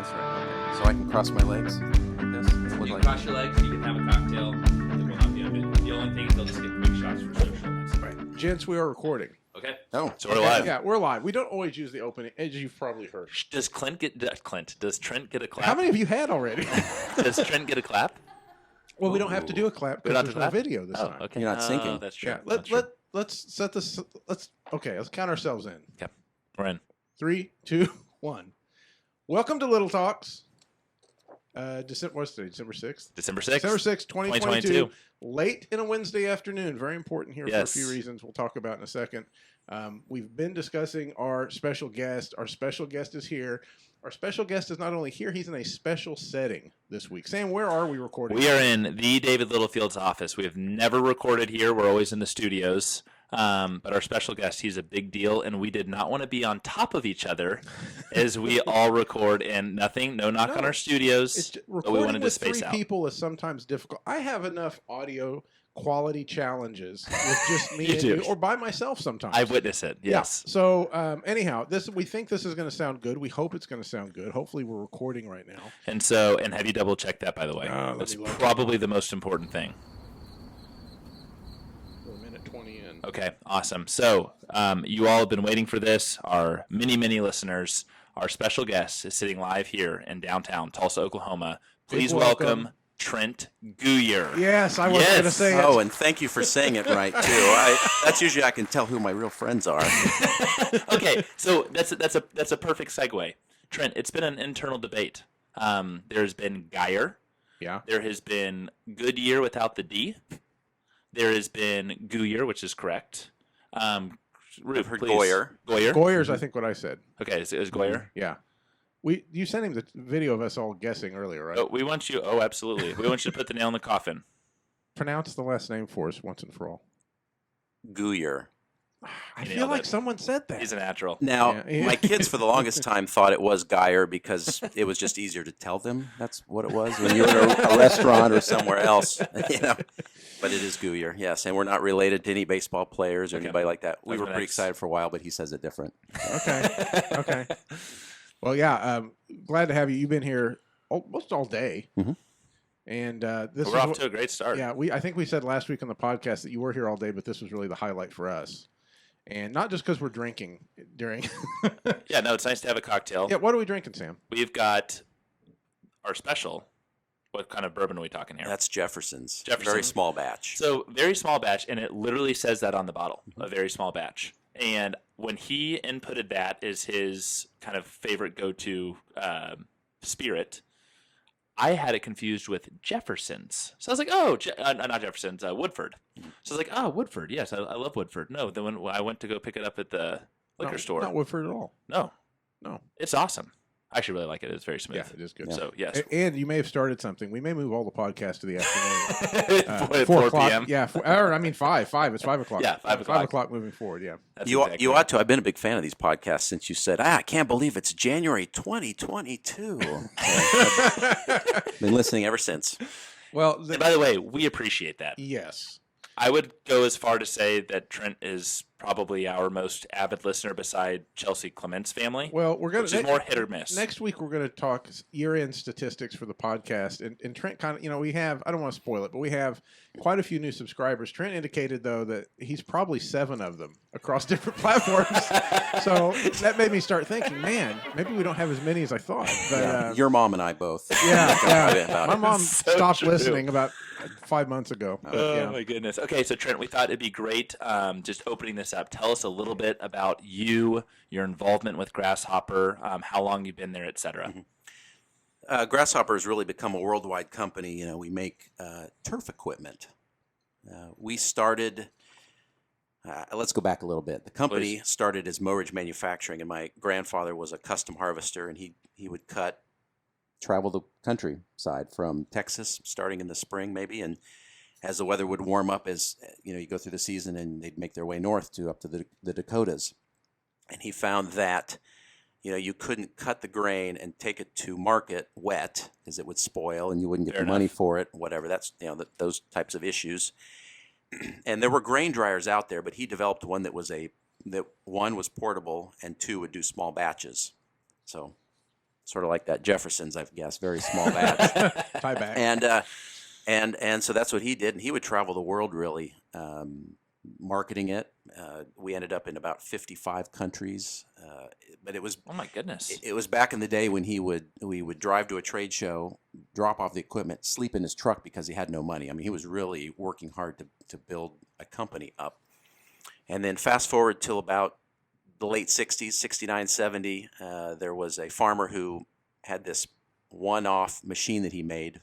That's right. Okay. So I can cross my legs like this? You can cross your legs, you can have a cocktail. It will not be open. The only thing is they'll just get quick shots for social. Right. Gents, we are recording. Okay. Oh. So we're live. Yeah, we're live. We don't always use the opening, as you've probably heard. Does Trent get a clap? How many of you had already? Does Trent get a clap? Well, we don't have to do a clap We don't because have there's to no clap? video this time. Okay. You're not syncing. Oh, that's true. Yeah, That's true. let's set this. Let's count ourselves in. Okay. We're in. 3, 2, 1. Welcome to Little Talks. What's today? December 6th? December 6th. December 6th, 2022. 2022. Late in a Wednesday afternoon. Very important here Yes. for a few reasons we'll talk about in a second. We've been discussing our special guest. Our special guest is here. Our special guest is not only here, he's in a special setting this week. Sam, where are we recording? We are in the David Littlefield's office. We have never recorded here. We're always in the studios. But our special guest, he's a big deal, and we did not want to be on top of each other as we all record. And no knock on our studios. It's, but we recording wanted to with space 3 out. people is sometimes difficult. I have enough audio quality challenges with just me You and do. you, or by myself sometimes. I witness it. Yes. Yeah. So anyhow, we think this is going to sound good. We hope it's going to sound good. Hopefully, we're recording right now. And have you double checked that, by the way? Let That's me look. probably the most important thing. We're a minute 20 in. Okay, awesome. So you all have been waiting for this. Our many listeners. Our special guest is sitting live here in downtown Tulsa, Oklahoma. Please Big welcome Trent Guyer. Yes, I was going to say it. Oh, and thank you for saying it right too. That's usually I can tell who my real friends are. Okay, so that's a perfect segue. Trent, it's been an internal debate. There's been Guyer. Yeah. There has been Goodyear without the D. There has been Guyer, which is correct. I've heard please. Guyer. Guyer? Goyer's, I think, what I said. Okay, is Guyer? Yeah. You sent him the video of us all guessing earlier, right? Oh, we want you. Oh, absolutely. We want you to put the nail in the coffin. Pronounce the last name for us once and for all. Guyer. I You feel nailed like it. someone said that. He's a natural. Now, Yeah. my kids for the longest time thought it was Guyer because it was just easier to tell them that's what it was when you're in a restaurant or somewhere else, you know. But it is Guyer, yes, and we're not related to any baseball players or Okay. anybody like that. We That's were my pretty next- excited for a while, but he says it different. Okay. Well, yeah, glad to have you. You've been here almost all day. Mhm. And this We're is off to a great start. Yeah, I think we said last week on the podcast that you were here all day, but this was really the highlight for us. And not just because we're drinking during. Yeah, no, it's nice to have a cocktail. Yeah, what are we drinking, Sam? We've got our special. What kind of bourbon are we talking here? That's Jefferson's. Jefferson. Very small batch. So very small batch, and it literally says that on the bottle, a very small batch. And when he inputted that as his kind of favorite go-to spirit, I had it confused with Jefferson's. So I was like, oh, not Jefferson's, Woodford. So I was like, oh, Woodford. Yes, I love Woodford. No, then when I went to go pick it up at the liquor store. Not Woodford at all. No, No. it's awesome. I actually really like it. It's very smooth. Yeah, it is good. So, yes. And you may have started something. We may move all the podcasts to the afternoon. 4 o'clock. p.m. Yeah, 5. It's 5 o'clock. Yeah, 5 o'clock. 5 o'clock moving forward, yeah. That's You exactly ought to. I've been a big fan of these podcasts since you said, I can't believe it's January 2022. I've been listening ever since. Well, And by the way, we appreciate that. yes. I would go as far to say that Trent is probably our most avid listener beside Chelsea Clement's family, Well, we're going which is more hit or miss. Next week, we're going to talk year-end statistics for the podcast. And Trent kind of, we have, I don't want to spoil it, but we have quite a few new subscribers. Trent indicated, though, that he's probably 7 of them across different platforms. So that made me start thinking, man, maybe we don't have as many as I thought. But Your mom and I both. yeah. About My it. mom So stopped true. listening about 5 months ago. But, Oh, yeah. my goodness. Okay, so Trent, we thought it'd be great just opening this up. Tell us a little bit about you, your involvement with Grasshopper, how long you've been there, et cetera. Grasshopper has really become a worldwide company. We make turf equipment. We started. Let's go back a little bit. The company started as mowerage manufacturing, and my grandfather was a custom harvester, and he would travel the countryside from Texas, starting in the spring maybe, and as the weather would warm up, as you go through the season, and they'd make their way north to up to the Dakotas, and he found that you couldn't cut the grain and take it to market wet because it would spoil and you wouldn't get Fair the money enough. for it, whatever. That's those types of issues. And there were grain dryers out there, but he developed one that one was portable and 2 would do small batches. So sort of like that Jefferson's, I guess, very small batch. Tie back. And so that's what he did, and he would travel the world really, marketing it. We ended up in about 55 countries, but it was Oh my goodness. it was back in the day when we would drive to a trade show, drop off the equipment, sleep in his truck because he had no money. I mean, he was really working hard to build a company up. And then fast forward till about the late 60s, 69, 70, there was a farmer who had this one-off machine that he made,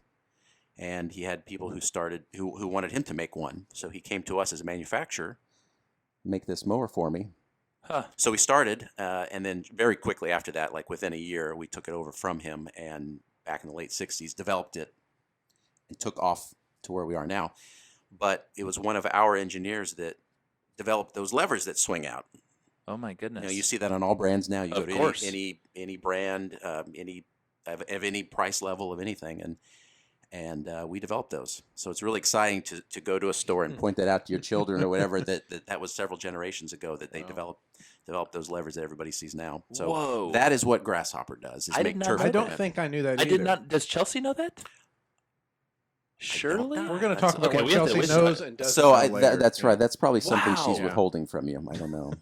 and he had people who wanted him to make one. So he came to us as a manufacturer, make this mower for me. Huh. So we started, and then very quickly after that, like within a year, we took it over from him, and back in the late 60s, developed it and took off to where we are now. But it was one of our engineers that developed those levers that swing out. Oh my goodness. You know, you see that on all brands now. You Of go to course. any brand, any of any price level of anything, and we developed those. So it's really exciting to go to a store and point that out to your children or whatever. That was several generations ago that they developed those levers that everybody sees now. So Whoa. that is what Grasshopper does. Is I make did not turf know I don't equipment. think I knew that I did either. not. Does Chelsea know that? Surely. know. We're going to That's- talk about okay, what we have to- Chelsea we have to- knows and doesn't So know later. that's right. That's probably something she's Wow. withholding from you. I don't know.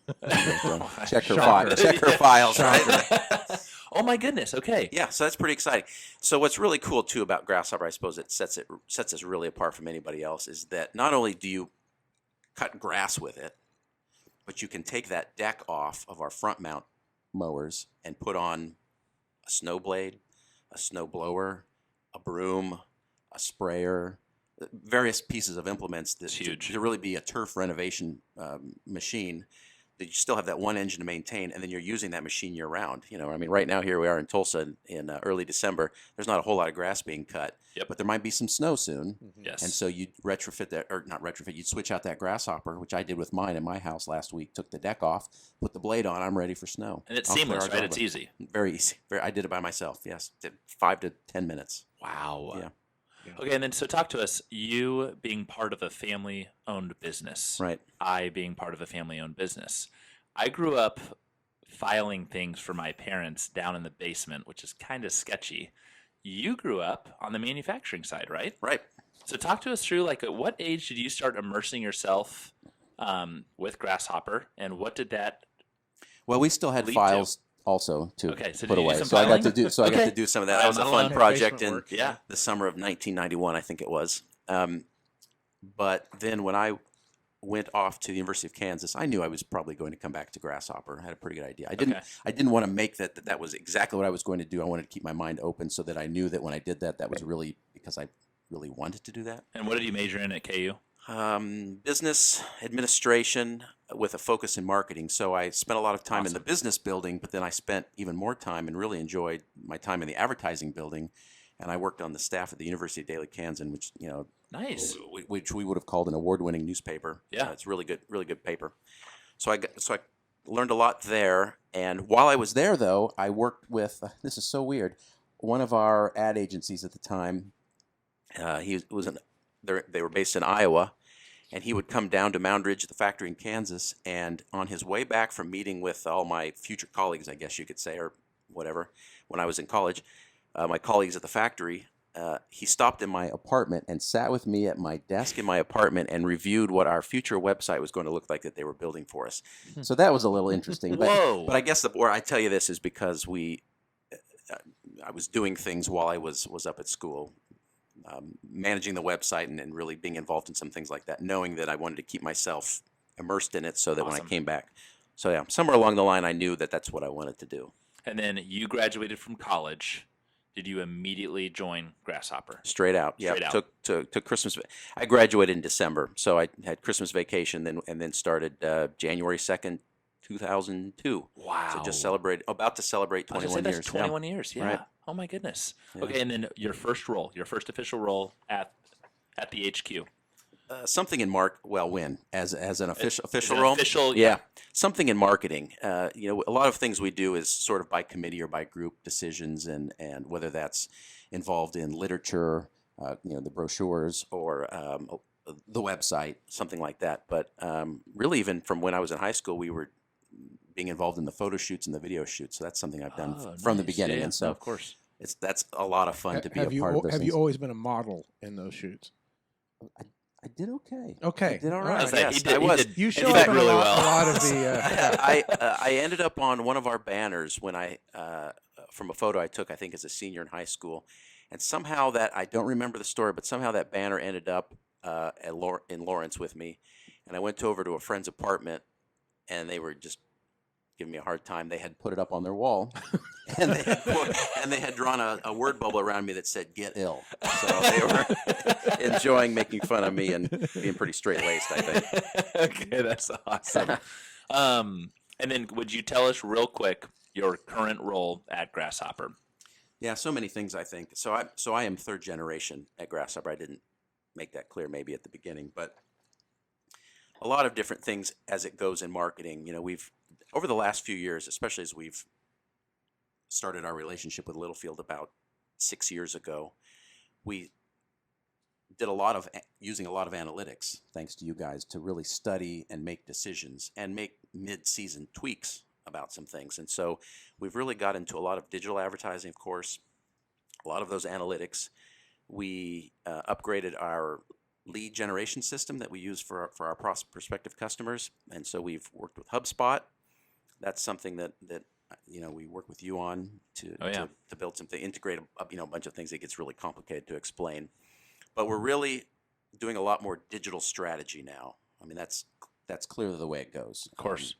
Check her Shocker. file. Check her files. Right? Oh my goodness. Okay. Yeah, so that's pretty exciting. So what's really cool too about Grasshopper, I suppose it sets us really apart from anybody else, is that not only do you cut grass with it, but you can take that deck off of our front mount mowers and put on a snow blade, a snow blower, a broom, a sprayer, various pieces of implements that It's huge. to really be a turf renovation machine. That you still have that one engine to maintain, and then you're using that machine year round. You know, I mean, right now here we are in Tulsa in early December. There's not a whole lot of grass being cut, Yep. but there might be some snow soon. Yes. And so you retrofit that, or not retrofit, you'd switch out that Grasshopper, which I did with mine in my house last week. Took the deck off, put the blade on. I'm ready for snow. And it's I'll clear seamless, our right? It's driveway. easy. Very easy. I did it by myself. Yes, 5 to 10 minutes. Wow. Yeah. Okay, and then so talk to us. You being part of a family-owned business, Right. I being part of a family-owned business. I grew up filing things for my parents down in the basement, which is kind of sketchy. You grew up on the manufacturing side, right? Right. So talk to us through, like, at what age did you start immersing yourself with Grasshopper, and what did that? Well, we still had Lead files also to Okay, so did put you do away. some So I got filing? to do. So I got Okay. to do some of that. I That was was a not fun alone. project Basement in work. Yeah. the summer of 1991, I think it was. But then when I went off to the University of Kansas, I knew I was probably going to come back to Grasshopper. I had a pretty good idea. Okay. I didn't want to make that was exactly what I was going to do. I wanted to keep my mind open so that I knew that when I did that was really because I really wanted to do that. And what did you major in at KU? Business administration with a focus in marketing. So I spent a lot of time in the Awesome. business building, but then I spent even more time and really enjoyed my time in the advertising building. And I worked on the staff at the University of Daily Kansan, which Nice. which we would have called an award-winning newspaper. Yeah. It's really good paper. So I learned a lot there. And while I was there, though, I worked with this is so weird. One of our ad agencies at the time, they were based in Iowa, and he would come down to Mound Ridge, the factory in Kansas, and on his way back from meeting with all my future colleagues, I guess you could say, or whatever, when I was in college, my colleagues at the factory, he stopped in my apartment and sat with me at my desk in my apartment and reviewed what our future website was going to look like that they were building for us. So that was a little interesting. Whoa. But I guess where I tell you this is because I was doing things while I was up at school, managing the website and really being involved in some things like that, knowing that I wanted to keep myself immersed in it so that when I Awesome. came back. So yeah, somewhere along the line, I knew that that's what I wanted to do. And then you graduated from college. Did you immediately join Grasshopper? Straight out. Yeah. Straight out. Took Christmas. I graduated in December, so I had Christmas vacation, then started January 2nd, 2002. Wow. So just about to celebrate I was gonna 21 say, that's years. 21 years. Yeah. Right. Oh my goodness. Yeah. Okay, and then your first official role at the HQ. Something in when as an official Is it role. official, Yeah, something in marketing. A lot of things we do is sort of by committee or by group decisions, and whether that's involved in literature, the brochures or the website, something like that. But really, even from when I was in high school, we were being involved in the photo shoots and the video shoots. So that's something I've done Oh, from the nice. beginning. Yeah, and so of course. that's a lot of fun to be a Have you part of those have you things. always been a model in those shoots? I did okay. Okay. I did all All right. right. I was like, Yes, he did, I was. He did, You in showed fact, up in really a lot, well. a lot of the. I ended up on one of our banners when from a photo I took, I think as a senior in high school, and somehow that, I don't remember the story, but somehow that banner ended up in Lawrence with me, and I went over to a friend's apartment, and they were just giving me a hard time. They had put it up on their wall, and they had drawn a word bubble around me that said "get ill." So they were enjoying making fun of me and being pretty straight laced, I think. Okay, that's awesome. And then would you tell us real quick your current role at Grasshopper? Yeah, so many things, I think. So I am third generation at Grasshopper. I didn't make that clear maybe at the beginning, but a lot of different things as it goes in marketing. We've, over the last few years, especially as we've started our relationship with Littlefield about 6 years ago, we did using a lot of analytics, thanks to you guys, to really study and make decisions and make mid-season tweaks about some things. And so we've really got into a lot of digital advertising, of course, a lot of those analytics. We upgraded our lead generation system that we use for our prospective customers. And so we've worked with HubSpot. That's something that we work with you on to build something, integrate a bunch of things that gets really complicated to explain. But we're really doing a lot more digital strategy now. I mean, that's clearly the way it goes. Of course.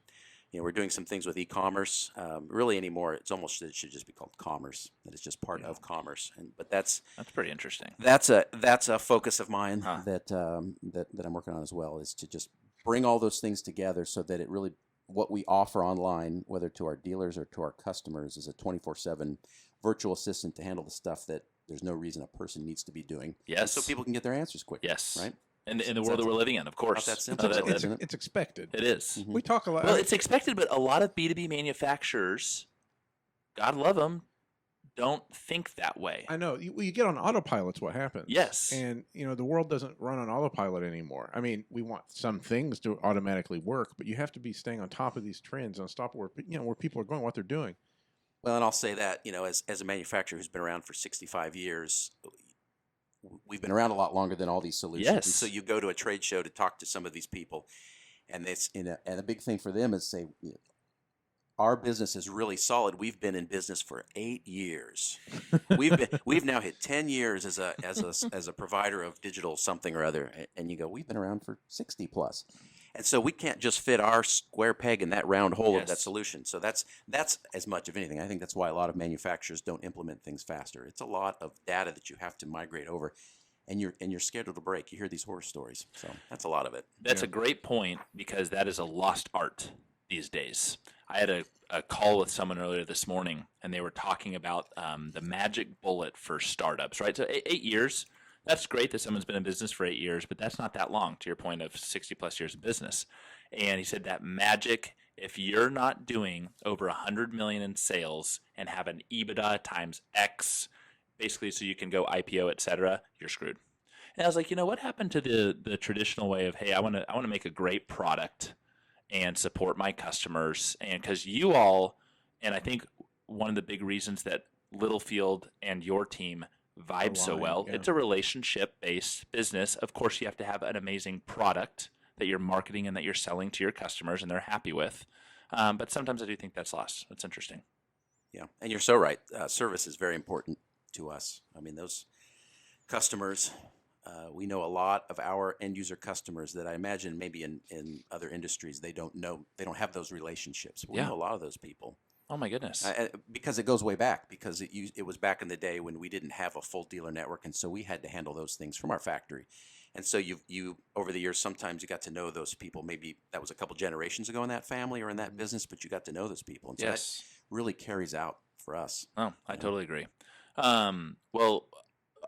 We're doing some things with e-commerce. Really anymore, it should just be called commerce. That it's just part of commerce. But that's pretty interesting. That's a focus of mine Huh. that I'm working on as well, is to just bring all those things together so that it really, what we offer online, whether to our dealers or to our customers, is a 24/7 virtual assistant to handle the stuff that there's no reason a person needs to be doing. Yes. So people can get their answers quick. Yes. Right? In the world that we're living in, of course. Not that simple, No, though, isn't it? It's expected. It is. Mhm. We talk a lot. Well, it's expected, but a lot of B2B manufacturers, God love them, don't think that way. I know. You get on autopilot's what happens. Yes. And, the world doesn't run on autopilot anymore. I mean, we want some things to automatically work, but you have to be staying on top of these trends, on top of where people are going, what they're doing. Well, and I'll say that, as a manufacturer who's been around for 65 years, we've been around a lot longer than all these solutions. Yes. And so you go to a trade show to talk to some of these people, and and a big thing for them is say, our business is really solid. We've been in business for 8 years. We've now hit 10 years as a provider of digital something or other. And you go, we've been around for 60 plus. And so we can't just fit our square peg in that round hole of that Yes. solution. So that's as much of anything. I think that's why a lot of manufacturers don't implement things faster. It's a lot of data that you have to migrate over, and you're scheduled to break. You hear these horror stories. So that's a lot of it. That's a great point, because that is a lost art these days. I had a call with someone earlier this morning, and they were talking about the magic bullet for startups, right? So 8 years, that's great that someone's been in business for 8 years, but that's not that long, to your point of 60 plus years of business. And he said that magic, if you're not doing over 100 million in sales and have an EBITDA times X, basically so you can go IPO, et cetera, you're screwed. And I was like, what happened to the traditional way of, hey, I want to make a great product and support my customers? And because you all, and I think one of the big reasons that Littlefield and your team vibe so Align, well, yeah. it's a relationship-based business. Of course, you have to have an amazing product that you're marketing and that you're selling to your customers and they're happy with. But sometimes I do think that's lost. That's interesting. Yeah, and you're so right. Service is very important to us. I mean, those customers, we know a lot of our end user customers that I imagine maybe in other industries they don't have those relationships. We Yeah. know a lot of those people. Oh my goodness. Because it goes way back, because it was back in the day when we didn't have a full dealer network, and so we had to handle those things from our factory. And so you over the years, sometimes you got to know those people. Maybe that was a couple generations ago in that family or in that business, but you got to know those people. And so Yes. that really carries out for us. Oh, I totally agree. Well,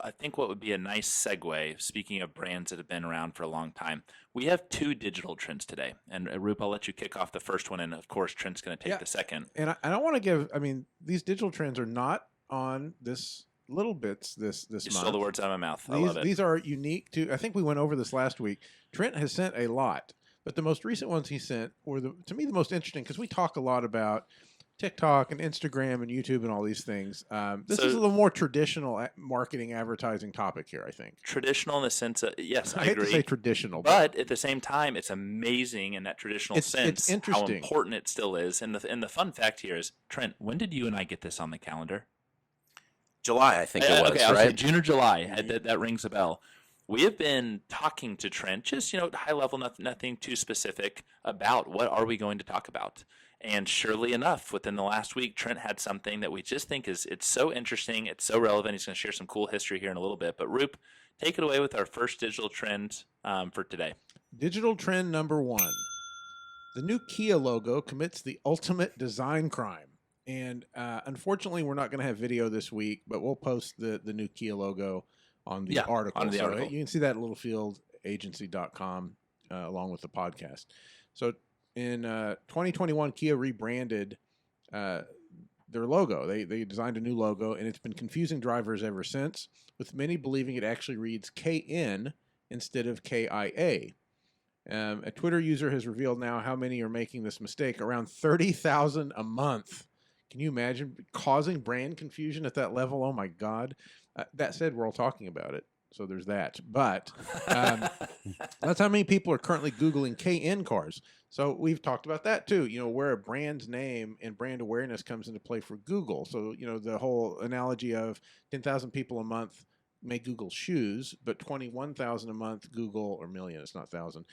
I think what would be a nice segue, speaking of brands that have been around for a long time, we have 2 digital trends today. And Roop, I'll let you kick off the first one. And of course, Trent's going to take Yeah. the second. And I don't want to give. I mean, these digital trends are not on this little bits this You month. stole the words out of my mouth. I love it. These are unique to. I think we went over this last week. Trent has sent a lot. But the most recent ones he sent were, to me, the most interesting because we talk a lot about TikTok and Instagram and YouTube and all these things. This is a little more traditional marketing advertising topic here, I think. Traditional in the sense of, yes, I hate agree. to say traditional, but at the same time, it's amazing in that traditional sense it's how interesting. important it still is. And the fun fact here is, Trent, when did you and I get this on the calendar? July, I think it was, okay, I'll right? say June or July. That rings a bell. We have been talking to Trent, just high level, nothing too specific, about what are we going to talk about. And surely enough, within the last week, Trent had something that we just think it's so interesting, it's so relevant. He's going to share some cool history here in a little bit. But Roop, take it away with our first digital trend for today. Digital trend number 1. The new Kia logo commits the ultimate design crime. And unfortunately, we're not going to have video this week, but we'll post the new Kia logo on the article. On the article. You can see that at littlefieldAgency.com along with the podcast. So in 2021, Kia rebranded their logo. They designed a new logo, and it's been confusing drivers ever since, with many believing it actually reads KN instead of KIA. A Twitter user has revealed now how many are making this mistake, around 30,000 a month. Can you imagine causing brand confusion at that level? Oh, my God. That said, we're all talking about it, so there's that. But that's how many people are currently Googling KN cars. So we've talked about that, too, where a brand's name and brand awareness comes into play for Google. So, the whole analogy of 10,000 people a month may Google shoes, but 21,000 a month Google, or million, it's not thousand,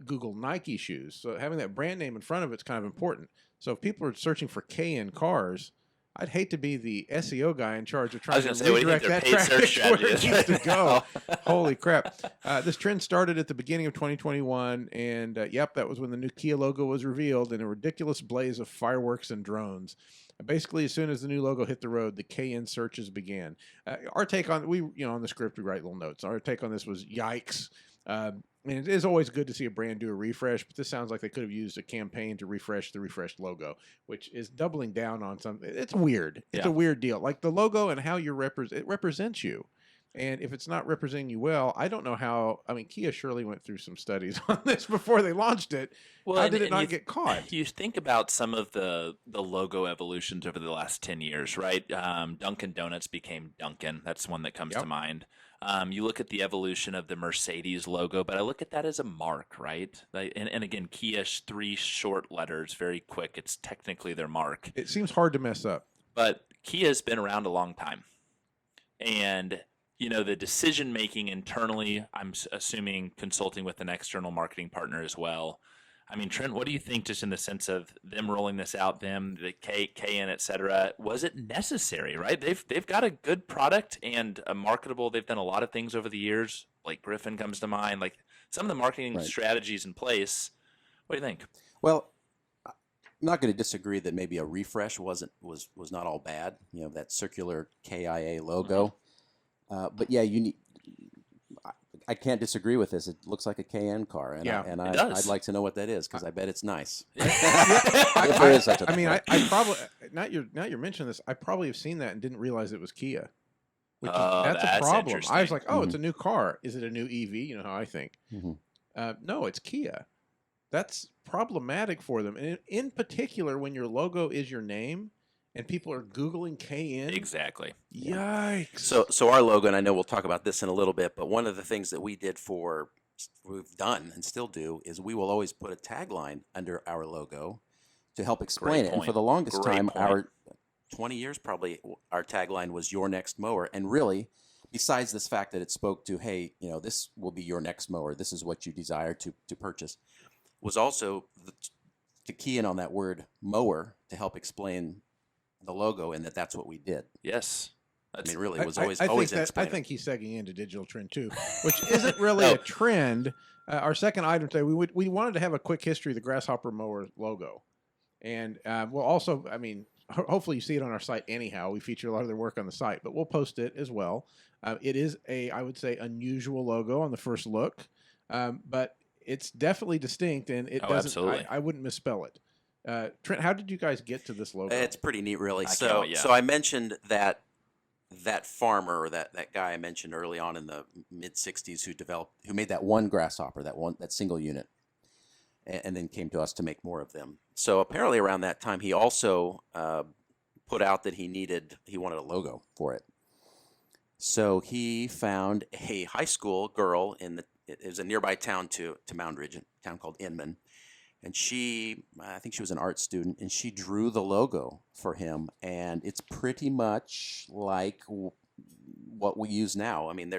Google Nike shoes. So having that brand name in front of it's kind of important. So if people are searching for KN cars, I'd hate to be the SEO guy in charge of trying to redirect that traffic to where it needs to go. Holy crap. This trend started at the beginning of 2021, and that was when the new Kia logo was revealed in a ridiculous blaze of fireworks and drones. Basically, as soon as the new logo hit the road, the KN searches began. Our take on on the script, we write little notes. Our take on this was yikes. And it is always good to see a brand do a refresh, but this sounds like they could have used a campaign to refresh the refreshed logo, which is doubling down on something. It's weird. It's a weird deal. Like the logo and how it represents you. And if it's not representing you well, I don't know how. I mean, Kia surely went through some studies on this before they launched it. Well, how did it not get caught? You think about some of the logo evolutions over the last 10 years, right? Dunkin' Donuts became Dunkin'. That's one that comes to mind. You look at the evolution of the Mercedes logo, but I look at that as a mark, right? And again, Kia, 3 short letters, very quick. It's technically their mark. It seems hard to mess up. But Kia's been around a long time. And the decision-making internally, I'm assuming consulting with an external marketing partner as well. I mean, Trent, what do you think just in the sense of them rolling this out, the KN, et cetera? Was it necessary, right? They've got a good product and a marketable. They've done a lot of things over the years. Like Griffin comes to mind. Like some of the marketing strategies in place. What do you think? Well, I'm not going to disagree that maybe a refresh was not all bad. That circular KIA logo. But yeah, I can't disagree with this. It looks like a KN car, and I'd like to know what that is because I bet it's nice. If there is such a thing. I probably now you're mentioning this. I probably have seen that and didn't realize it was Kia. That's a problem. I was like, it's a new car. Is it a new EV? You know how I think. No, it's Kia. That's problematic for them, and in particular when your logo is your name. And people are Googling KN? Exactly. Yikes. So our logo, and I know we'll talk about this in a little bit, but one of the things that we've done and still do, is we will always put a tagline under our logo to help explain it. And for the longest time, our 20 years probably, our tagline was "Your Next Mower." And really, besides this fact that it spoke to, hey, this will be your next mower, this is what you desire to purchase, was also to key in on that word mower to help explain the logo, and that's what we did. Yes. Really, it was always I think he's segging into digital trend too, which isn't really a trend. Our second item today, we wanted to have a quick history of the Grasshopper Mower logo, and we'll also, hopefully you see it on our site anyhow. We feature a lot of their work on the site, but we'll post it as well. It is I would say, unusual logo on the first look, but it's definitely distinct, and it doesn't. Absolutely. I wouldn't misspell it. Trent, how did you guys get to this logo? It's pretty neat, really. So I mentioned that farmer, or that guy I mentioned early on in the mid '60s who made that one Grasshopper, that single unit. and then came to us to make more of them. So apparently around that time, he also put out that he wanted a logo for it. So he found a high school girl it was a nearby town to Moundridge, a town called Inman. And I think she was an art student, and she drew the logo for him. And it's pretty much like what we use now. I mean,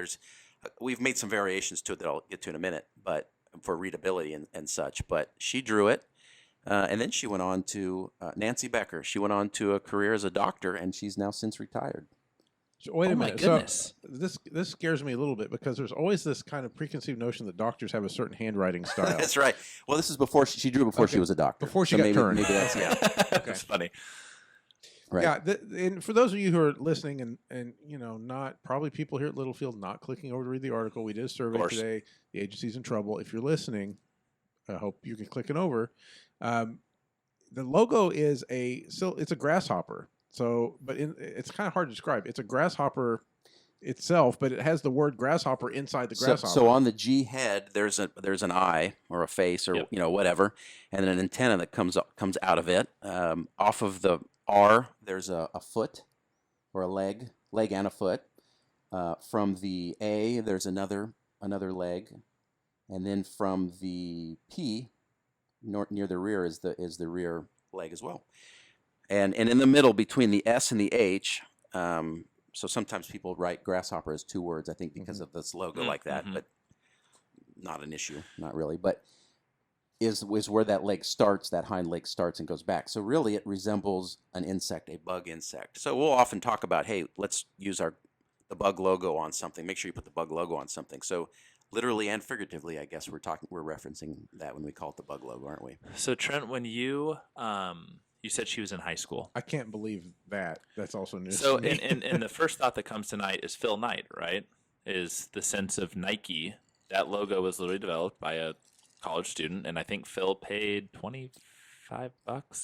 we've made some variations to it that I'll get to in a minute, but for readability and such. But she drew it. And then she went on to Nancy Becker. She went on to a career as a doctor, and she's now since retired. So, wait a my minute. goodness. So this scares me a little bit because there's always this kind of preconceived notion that doctors have a certain handwriting style. That's right. Well, this is before she drew before she was a doctor. Before she got turned. Maybe that's That's funny. right. Yeah, and for those of you who are listening and not probably people here at Littlefield not clicking over to read the article, we did a survey today. The agency's in trouble. If you're listening, I hope you can click it over. The logo is it's a grasshopper. So, but it's kind of hard to describe. It's a grasshopper itself, but it has the word grasshopper inside the grasshopper. So on the G head, there's an eye or a face or whatever, and then an antenna that comes out of it. Off of the R, there's a foot or a leg and a foot. From the A, there's another leg, and then from the P, near the rear is the rear leg as well. And in the middle between the S and the H, so sometimes people write grasshopper as two words, I think, because of this logo like that, but not an issue, not really. But is where that leg starts, that hind leg starts and goes back. So really it resembles an insect, a bug insect. So we'll often talk about, hey, let's use the bug logo on something. Make sure you put the bug logo on something. So literally and figuratively, I guess we're referencing that when we call it the bug logo, aren't we? So Trent, when you said she was in high school. I can't believe that. That's also news. So, to me. and the first thought that comes to mind is Phil Knight, right? Is the sense of Nike. That logo was literally developed by a college student, and I think Phil paid $25.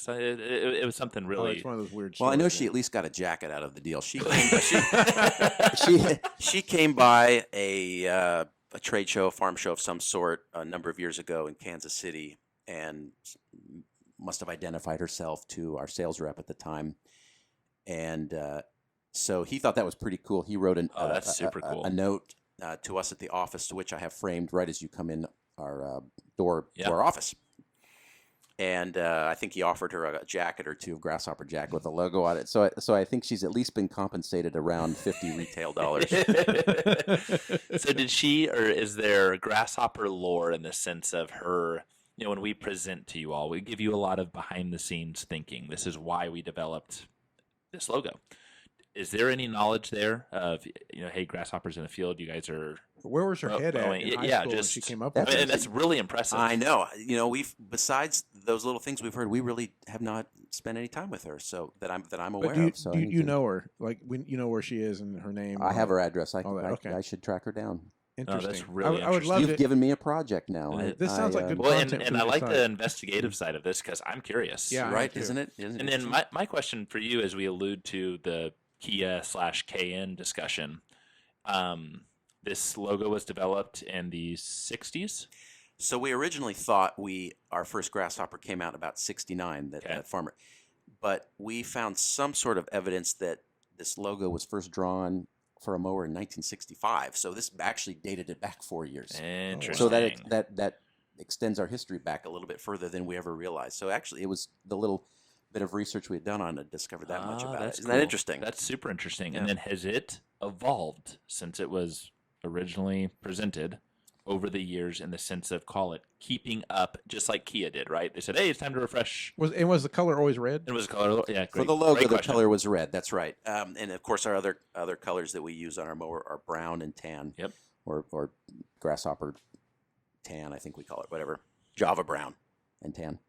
It was something really. It's one of those weird. Well, I know stories, she at least got a jacket out of the deal. She came by a trade show, a farm show of some sort, a number of years ago in Kansas City, and must have identified herself to our sales rep at the time, and so he thought that was pretty cool. He wrote that's super cool. A note to us at the office, to which I have framed right as you come in our door to our office. And I think he offered her a jacket or two, of Grasshopper jacket with a logo on it. So I think she's at least been compensated around $50 retail dollars. So did she, or is there Grasshopper lore in the sense of her? When we present to you all, we give you a lot of behind the scenes thinking. This is why we developed this logo. Is there any knowledge there of, hey, Grasshopper's in the field, you guys are... Where was her head at in high school when she came up with it? And that's really impressive. I know. We've, besides those little things we've heard, we really have not spent any time with her, so that I'm aware of. So you know her, like you know where she is and her name. I have her address. Okay. I should track her down. Interesting. That's really I would love You've it. given me a project now. This sounds like good Well, content. and for I like site. the investigative side of this because I'm curious. Yeah, right? too. Isn't it? And then my question for you, as we allude to the Kia/KN discussion, this logo was developed in the 60s. So we originally thought our first Grasshopper came out about 69, that farmer. But we found some sort of evidence that this logo was first drawn for a mower in 1965. So this actually dated it back 4 years. Interesting. So that extends our history back a little bit further than we ever realized. So actually it was the little bit of research we had done on it discovered that much about it. Isn't that interesting? That's super interesting. Yeah. And then has it evolved since it was originally presented over the years in the sense of, call it, keeping up, just like Kia did, right? They said, hey, it's time to refresh. Was the color always red? It was color, yeah. For the logo, great the question. color was red. That's right. And of course, our other colors that we use on our mower are brown and tan. Yep. Or Grasshopper tan, I think we call it, whatever. Java brown and tan.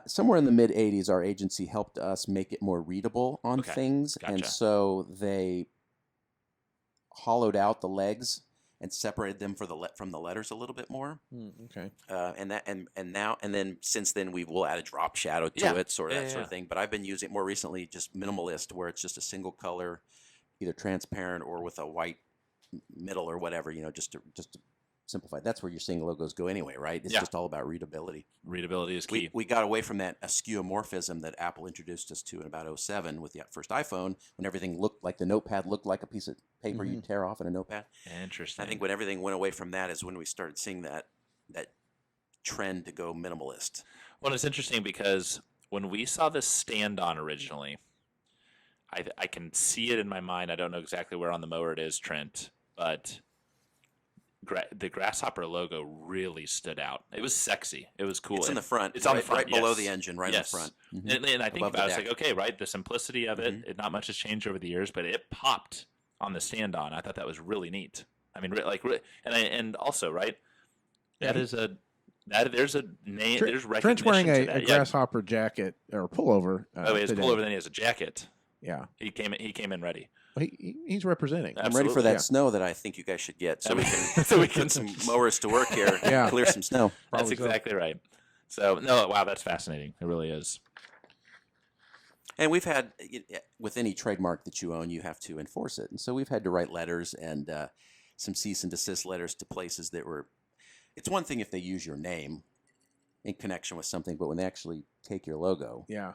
Somewhere in the mid 80s, our agency helped us make it more readable on things, and Gotcha. so they hollowed out the legs and separated them from the letters a little bit more. Okay. And then since then we'll add a drop shadow to it, sort of thing. But I've been using it more recently, just minimalist, where it's just a single color, either transparent or with a white middle or whatever, just to simplified. That's where you're seeing logos go anyway, right? It's Yeah. just all about readability. Readability is key. We got away from that skeuomorphism that Apple introduced us to in about 07 with the first iPhone, when everything looked like the notepad looked like a piece of paper you tear off in a notepad. Interesting. I think when everything went away from that is when we started seeing that trend to go minimalist. Well, it's interesting because when we saw this stand on originally, I can see it in my mind. I don't know exactly where on the mower it is, Trent, but the Grasshopper logo really stood out. It was sexy. It was cool. It's in the front. It's on the front, right below yes. the engine, right Yes. in the front. And I think Above the about it, it's deck. like, okay, right, the simplicity of it, not much has changed over the years, but it popped on the stand on. I thought that was really neat. I mean, and also, right, there's a name, there's recognition Trent's wearing to a that. Grasshopper jacket or pullover. Oh, he has a today. pullover, then he has a jacket. Yeah, He came in ready. well, he's representing. I'm ready for that Yeah. snow that I think you guys should get, so we can So we put some mowers to work here, Yeah. clear some snow. That's Probably so. exactly right. So, no, wow, that's fascinating. It really is. And we've had, with any trademark that you own, you have to enforce it. And so we've had to write letters and some cease and desist letters to places that were, it's one thing if they use your name in connection with something, but when they actually take your logo. Yeah,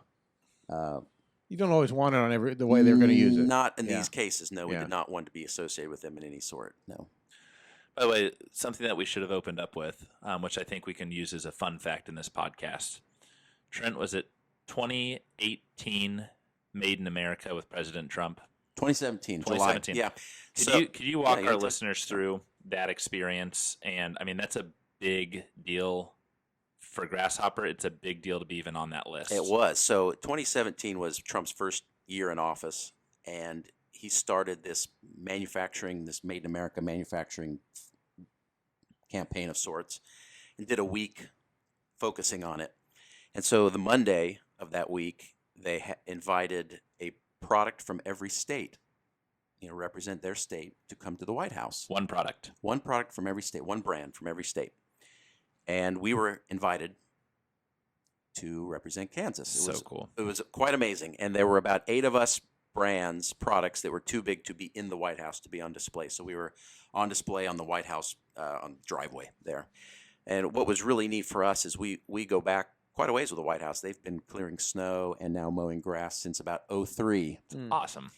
Uh, you don't always want it on the way they're going to use it. Not in Yeah. these cases, no. We Yeah. did not want to be associated with them in any sort, no. By the way, something that we should have opened up with, which I think we can use as a fun fact in this podcast. Trent, was it 2018 Made in America with President Trump? 2017, 2017. July. Yeah. Could you walk yeah, our you listeners through that experience? And I mean, that's a big deal for Grasshopper. It's a big deal to be even on that list. It was. So 2017 was Trump's first year in office, and he started this Made in America manufacturing campaign of sorts, and did a week focusing on it. And so the Monday of that week, they invited a product from every state, represent their state, to come to the White House. One product. One product from every state, one brand from every state. And we were invited to represent Kansas. Cool. It was quite amazing. And there were about 8 of us products that were too big to be in the White House to be on display. So we were on display on the White House on the driveway there. And what was really neat for us is we go back quite a ways with the White House. They've been clearing snow and now mowing grass since about 2003. Awesome.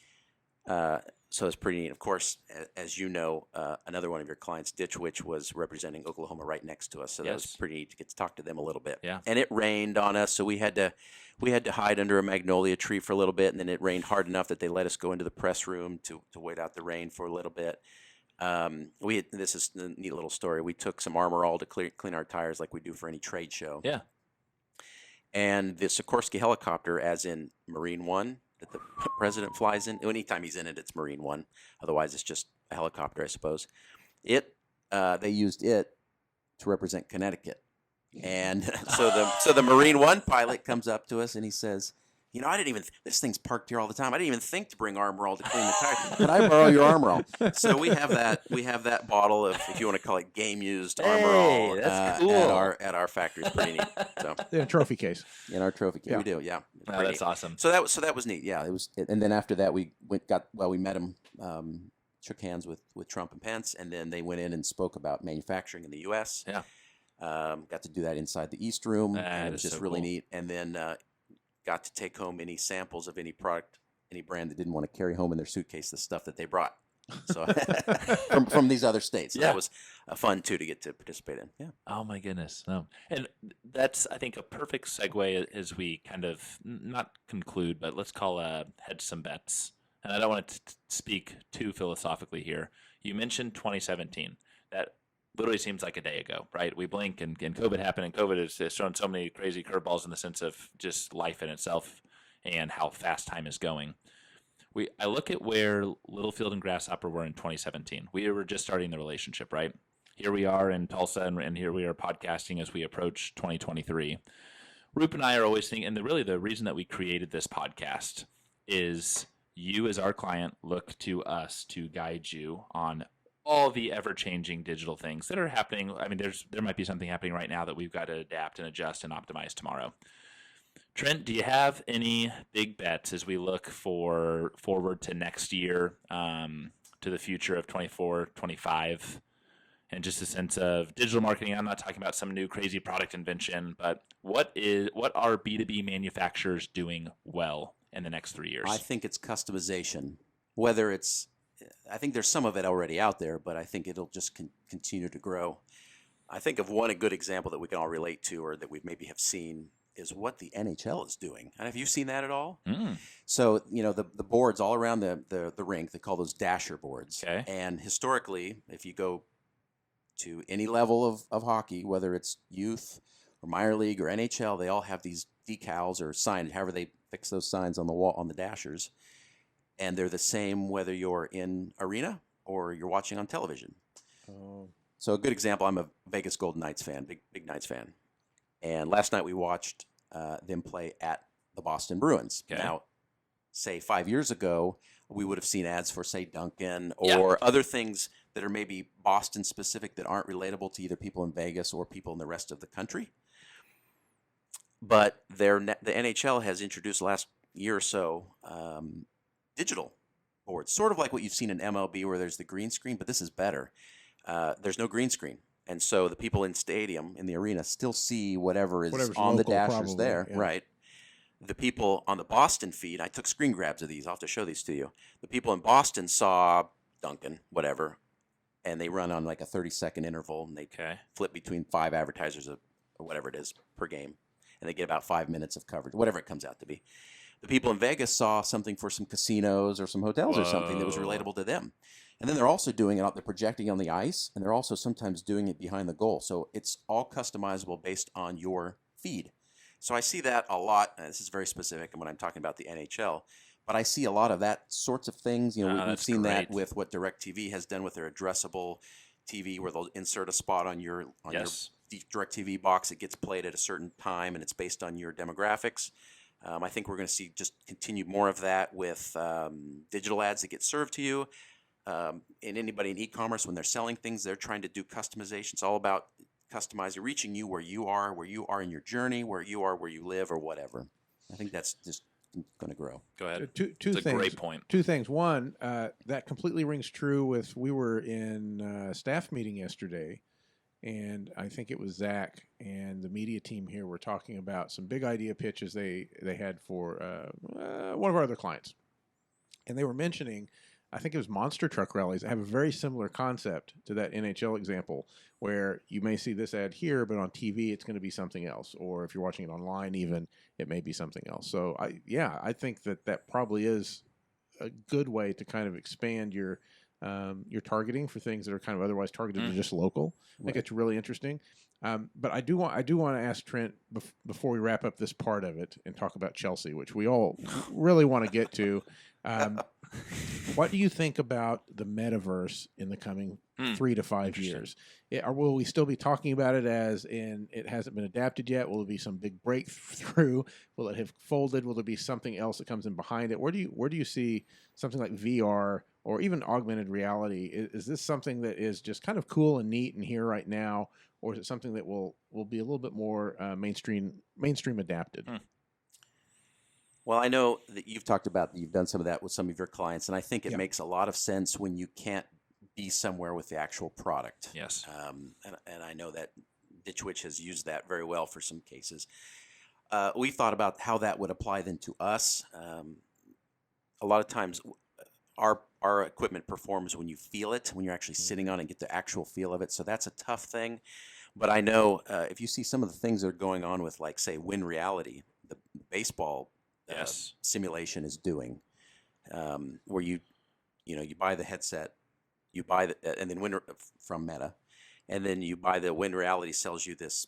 So it's pretty neat. Of course, as you know, another one of your clients, Ditch Witch, was representing Oklahoma right next to us. So that was Yes. pretty neat to get to talk to them a little bit. Yeah. And it rained on us, so we had to hide under a magnolia tree for a little bit, and then it rained hard enough that they let us go into the press room to wait out the rain for a little bit. This is a neat little story. We took some Armor All to clean our tires like we do for any trade show. Yeah. And the Sikorsky helicopter, as in Marine One, that the president flies in. Anytime he's in it, it's Marine One. Otherwise, it's just a helicopter, I suppose. They used it to represent Connecticut. And so the Marine One pilot comes up to us and he says, this thing's parked here all the time. I didn't even think to bring Armor All to clean the tires. Could I borrow your Armor All? So we have that bottle of, if you want to call it game used Armor All, that's cool. at our factory. It's pretty neat. So In a trophy case. in our trophy case, Yeah. we do, yeah. It's Oh, pretty that's neat. awesome. So that was neat. Yeah, it was. And then after that, we met him, shook hands with Trump and Pence, and then they went in and spoke about manufacturing in the U.S. Yeah. Got to do that inside the East Room, That and it was is just so really cool. neat. And then got to take home any samples of any product, any brand that didn't want to carry home in their suitcase the stuff that they brought. So from these other states. So Yeah. that was fun too to get to participate in. Yeah. Oh my goodness. No. And that's, I think, a perfect segue as we kind of not conclude, but let's call hedge some bets. And I don't want to speak too philosophically here. You mentioned 2017. That literally seems like a day ago, right? We blink and COVID happened, and COVID has shown so many crazy curveballs in the sense of just life in itself and how fast time is going. I look at where Littlefield and Grasshopper were in 2017. We were just starting the relationship, right? Here we are in Tulsa, and here we are podcasting as we approach 2023. Roop and I are always thinking, and the reason that we created this podcast is you as our client look to us to guide you on all the ever-changing digital things that are happening. I mean, there might be something happening right now that we've got to adapt and adjust and optimize tomorrow. Trent, do you have any big bets as we look forward to next year, to the future of 24, 25? and just a sense of digital marketing. I'm not talking about some new crazy product invention, but what are B2B manufacturers doing well in the next 3 years? I think it's customization. Whether it's, I think there's some of it already out there, but I think it'll just continue to grow. I think of a good example that we can all relate to, or that we maybe have seen, is what the NHL is doing. And have you seen that at all? So, the boards all around the rink, they call those dasher boards. Okay. And historically, if you go to any level of hockey, whether it's youth or minor league or NHL, they all have these decals or signs, however they fix those signs on the wall, on the dashers. And they're the same whether you're in arena or you're watching on television. Oh. So a good example, I'm a Vegas Golden Knights fan, big Knights fan. And last night we watched them play at the Boston Bruins. Okay. Now, say 5 years ago, we would have seen ads for, say, Dunkin' or other things that are maybe Boston specific that aren't relatable to either people in Vegas or people in the rest of the country. But the NHL has introduced last year or so digital boards, sort of like what you've seen in MLB where there's the green screen, but this is better. There's no green screen. And so the people in stadium, in the arena, still see whatever's on the local, dashers probably, there. yeah. Right. The people on the Boston feed, I took screen grabs of these. I'll have to show these to you. The people in Boston saw Duncan, whatever, and they run on like a 30-second interval, and they flip between 5 advertisers or whatever it is per game, and they get about 5 minutes of coverage, whatever it comes out to be. The people in Vegas saw something for some casinos or some hotels or something that was relatable to them. And then they're also doing it, they're projecting on the ice, and they're also sometimes doing it behind the goal. So it's all customizable based on your feed. So I see that a lot. And this is very specific when I'm talking about the NHL, but I see a lot of that sorts of things. We've seen that with what DirecTV has done with their addressable TV, where they'll insert a spot on your your DirecTV box. It gets played at a certain time, and it's based on your demographics. I think we're going to see just continue more of that with digital ads that get served to you. And anybody in e-commerce, when they're selling things, they're trying to do customization. It's all about customizing, reaching you where you are in your journey, where you live, or whatever. I think that's just going to grow. Go ahead. Two It's things. a great point. Two things. One, that completely rings true with, we were in a staff meeting yesterday, and I think it was Zach and the media team here were talking about some big idea pitches they had for one of our other clients. And they were mentioning, I think it was monster truck rallies. I have a very similar concept to that NHL example, where you may see this ad here, but on TV it's going to be something else. Or if you're watching it online even, it may be something else. So I think that probably is a good way to kind of expand your targeting for things that are kind of otherwise targeted to just local. I think it's really interesting. But I do want to ask Trent before we wrap up this part of it and talk about Chelsea, which we all really want to get to. What do you think about the metaverse in the coming 3 to 5 years? Will we still be talking about it as in it hasn't been adapted yet? Will it be some big breakthrough? Will it have folded? Will there be something else that comes in behind it? Where do you see something like VR or even augmented reality? Is this something that is just kind of cool and neat and here right now, or is it something that will be a little bit more mainstream adapted? Well, I know that you've done some of that with some of your clients, and I think it makes a lot of sense when you can't be somewhere with the actual product. Yes. And I know that Ditch Witch has used that very well for some cases. We thought about how that would apply then to us. A lot of times our equipment performs when you feel it, when you're actually sitting on it and get the actual feel of it. So that's a tough thing. But I know if you see some of the things that are going on with, like, say, Win Reality, the baseball simulation is doing, where you buy the headset, and then from Meta, and then you buy the Win Reality sells you this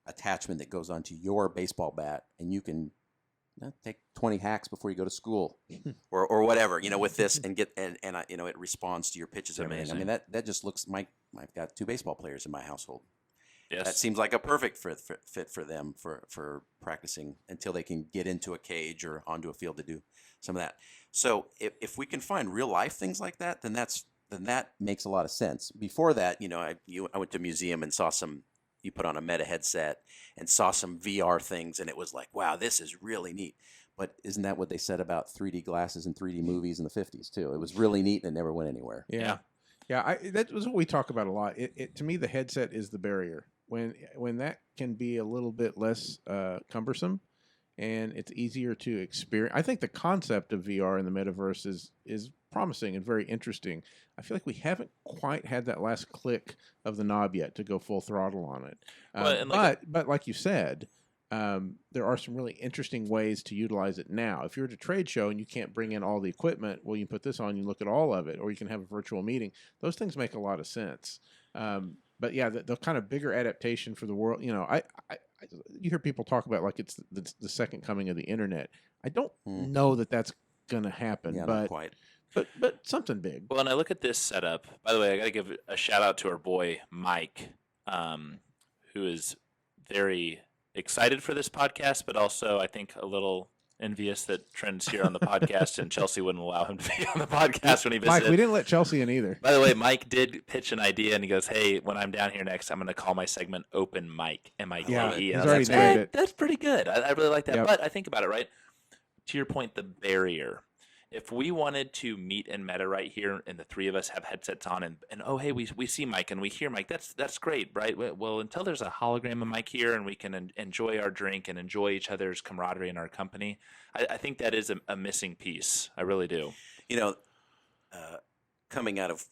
attachment that goes onto your baseball bat, and you can take 20 hacks before you go to school, or whatever, with this, and it responds to your pitches and everything. I mean, that just looks. I've got 2 baseball players in my household. Yes. That seems like a perfect fit for them for practicing until they can get into a cage or onto a field to do some of that. So if we can find real life things like that, then that makes a lot of sense. Before that, I went to a museum and saw you put on a Meta headset and saw some VR things, and it was like, wow, this is really neat. But isn't that what they said about 3D glasses and 3D movies in the 50s too? It was really neat and it never went anywhere. Yeah. Yeah, that was what we talk about a lot. To me, the headset is the barrier. When that can be a little bit less cumbersome, and it's easier to experience. I think the concept of VR in the metaverse is promising and very interesting. I feel like we haven't quite had that last click of the knob yet to go full throttle on it. But like you said, there are some really interesting ways to utilize it now. If you're at a trade show and you can't bring in all the equipment, well, you can put this on, you look at all of it, or you can have a virtual meeting. Those things make a lot of sense. But yeah, the kind of bigger adaptation for the world, you hear people talk about like it's the second coming of the internet. I don't know that that's going to happen, Yeah, but not quite. But something big. Well, and I look at this setup. By the way, I got to give a shout out to our boy Mike, who is very excited for this podcast, but also I think a little envious that Trent's here on the podcast and Chelsea wouldn't allow him to be on the podcast when he visited. Mike, we didn't let Chelsea in either. By the way, Mike did pitch an idea, and he goes, "Hey, when I'm down here next, I'm going to call my segment Open Mic, M-I-K-E." Yeah, And he's I was already like, named it. That's pretty good. I really like that. Yep. But I think about it, right? To your point, the barrier. If we wanted to meet in Meta right here, and the three of us have headsets on, and oh, hey, we see Mike and we hear Mike, that's great, right? Well, until there's a hologram of Mike here and we can enjoy our drink and enjoy each other's camaraderie in our company, I think that is a missing piece. I really do. Coming out of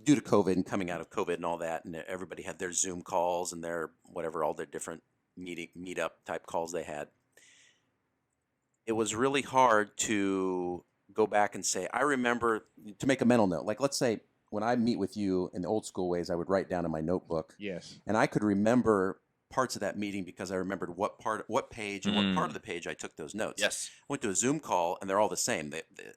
due to COVID and coming out of COVID and all that, and everybody had their Zoom calls and their whatever, all their different meetup type calls they had. It was really hard to go back and say, I remember, to make a mental note. Like, let's say when I meet with you in the old school ways, I would write down in my notebook. Yes. And I could remember parts of that meeting because I remembered what page and what part of the page I took those notes. Yes. I went to a Zoom call and they're all the same.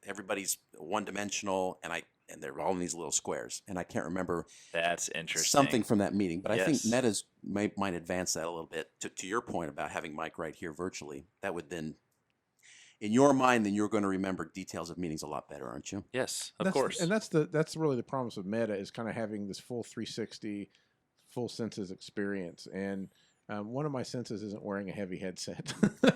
Everybody's one dimensional and they're all in these little squares. And I can't remember That's interesting. something from that meeting. But I think Yes. Meta's might advance that a little bit. To your point about having Mike right here virtually, that would then, in your mind, then you're going to remember details of meetings a lot better, aren't you? Yes, of course. And that's really the promise of Meta, is kind of having this full 360, full senses experience. And one of my senses isn't wearing a heavy headset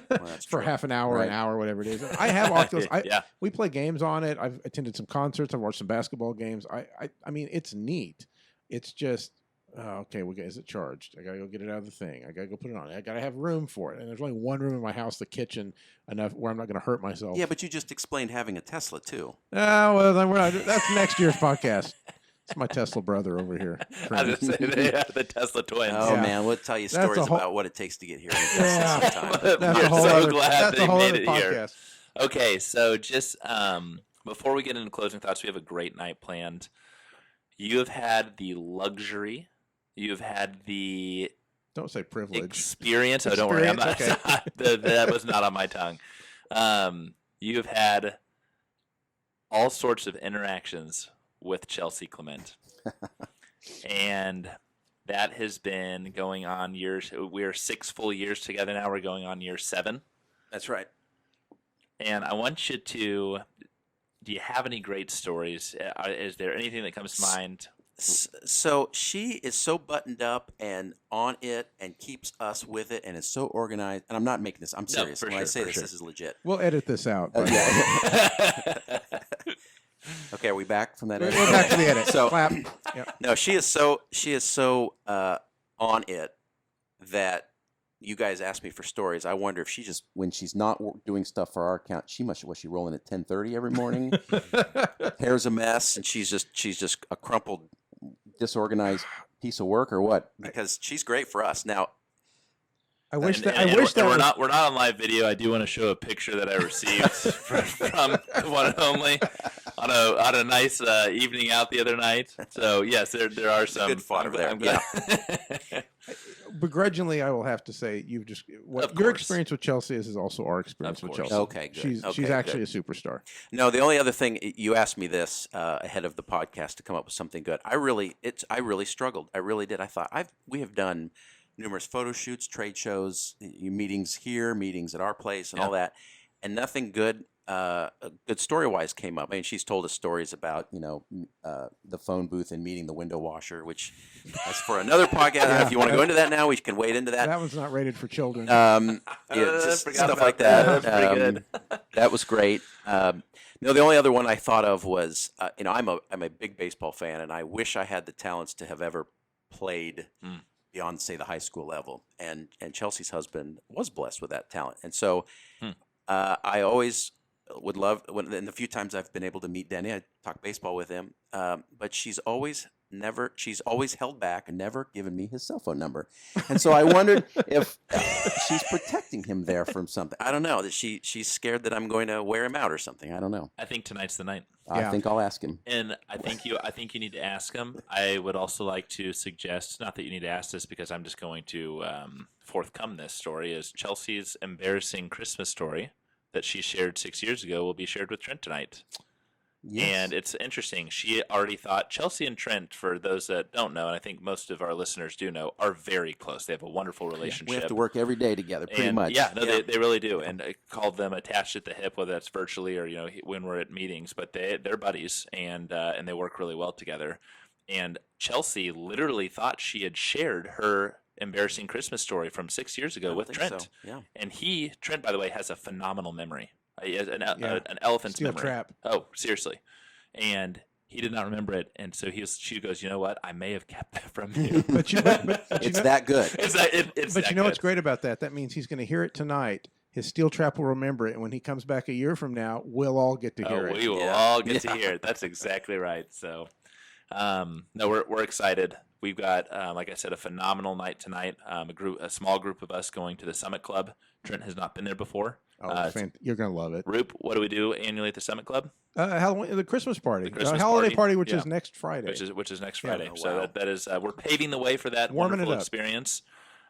That's for true. half an hour, Right. an hour, whatever it is. I have Oculus. Yeah. We play games on it. I've attended some concerts. I've watched some basketball games. I mean, it's neat. It's just, okay, is it charged? I got to go get it out of the thing. I got to go put it on. I got to have room for it. And there's only one room in my house, the kitchen, enough where I'm not going to hurt myself. Yeah, but you just explained having a Tesla too. Well, then that's next year's podcast. It's my Tesla brother over here. I was going to say, the Tesla twins. Oh Yeah. man, we'll tell you That's stories a whole- about what it takes to get here. In Yeah. Texas sometime. That's We're a whole so other, glad that's they a whole made other it here. podcast. Okay, so just before we get into closing thoughts, we have a great night planned. You have had the luxury, you have had the Don't say privilege. experience. Oh, don't worry, I'm not, Experience, that was not on my tongue. You have had all sorts of interactions with Chelsea Clement, and that has been going on years. We're 6 full years together now. We're going on year 7. That's right. And I want you to. Do you have any great stories? Is there anything that comes to mind? So she is so buttoned up and on it and keeps us with it and is so organized. And I'm not making this. I'm serious. for When I sure, say for this, sure. this is legit. We'll edit this out. Oh, but- yeah. Okay, are we back from that? We're edit? back to the edit. So Clap. Yep. no, she is so on it that you guys ask me for stories. I wonder if she just, when she's not doing stuff for our account, was she rolling at 10:30 every morning? Hair's a mess, and she's just a crumpled, disorganized piece of work, or what? Because she's great for us now. I wish And- that. and I wish that. we're was- not on live video. I do want to show a picture that I received from one and only on a nice evening out the other night. So yes, there are some Good fodder there. I'm glad. Begrudgingly, I will have to say you've just what Of your course. experience with Chelsea is also our experience Of with course. Chelsea. Okay, good. She's Okay, actually good. a superstar. No, the only other thing you asked me this ahead of the podcast to come up with something good. I really struggled. I really did. I thought we have done numerous photo shoots, trade shows, meetings here, meetings at our place, and all that, and nothing good good story-wise came up. I mean, she's told us stories about, the phone booth and meeting the window washer, which that's for another podcast. Yeah. If you want to go into that now, we can wade into that. That one's not rated for children. Just Forgot stuff about like that. that. That's pretty good. That was great. The only other one I thought of was, I'm a big baseball fan, and I wish I had the talents to have ever played beyond, say, the high school level. And Chelsea's husband was blessed with that talent, and so I always would love in the few times I've been able to meet Denny, I talk baseball with him. But she's always held back and never given me his cell phone number. And so I wondered if she's protecting him there from something. I don't know, that she's scared that I'm going to wear him out or something. I don't know. I think tonight's the night. I think I'll ask him. And I think you need to ask him. I would also like to suggest, not that you need to ask this because I'm just going to forthcome this story, is Chelsea's embarrassing Christmas story that she shared 6 years ago will be shared with Trent tonight. Yes. And it's interesting. She already thought Chelsea and Trent, for those that don't know, and I think most of our listeners do know, are very close. They have a wonderful relationship. We have to work every day together, pretty much. Yeah, no, They really do. And I called them attached at the hip, whether that's virtually or when we're at meetings. But they're buddies, and they work really well together. And Chelsea literally thought she had shared her embarrassing Christmas story from 6 years ago with Trent. So. Yeah. And Trent, by the way, has a phenomenal memory. He has an elephant's Steel memory. trap. Oh, seriously. And he did not remember it. And so she goes, you know what? I may have kept that from you. But It's that good. It's But that you know what's good. great about that? That means he's going to hear it tonight. His steel trap will remember it, and when he comes back a year from now, we'll all get to hear it. We will all get to hear it. That's exactly right. So, no, we're excited. We've got, like I said, a phenomenal night tonight. A small group of us going to the Summit Club. Trent has not been there before. You're going to love it. Roop, what do we do annually at the Summit Club? Halloween, the Christmas party, The Christmas holiday party, which yeah. is next Friday. Which is next Yeah. Friday. Oh, So wow. that is we're paving the way for that Warming it wonderful up. experience.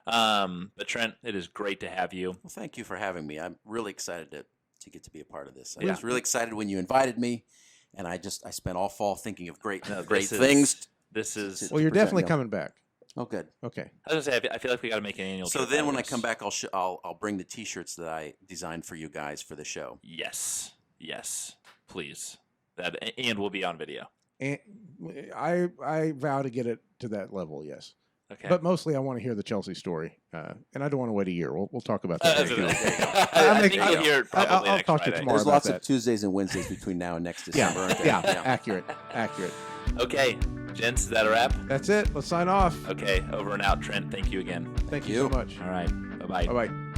But Trent, it is great to have you. Well, thank you for having me. I'm really excited to get to be a part of this. I Yeah. was really excited when you invited me, and I spent all fall thinking of great this is- things. This is. Well, you're present definitely you. coming back. Oh, good. Okay. I was gonna say I feel like we got to make an annual. So trip then out when of I this. come back, I'll bring the T-shirts that I designed for you guys for the show. Yes, please. And we'll be on video. And I vow to get it to that level, yes. Okay. But mostly I want to hear the Chelsea story. And I don't want to wait a year. We'll talk about that. There you later. go. I think I'll- you'll hear it probably I'll next talk to you Friday. tomorrow. There's about lots that. of Tuesdays and Wednesdays between now and next December. aren't there? Yeah, accurate. Okay, gents, is that a wrap? That's it. Let's sign off. Okay, over and out. Trent, thank you again. Thank you so much. All right, bye-bye. Bye-bye.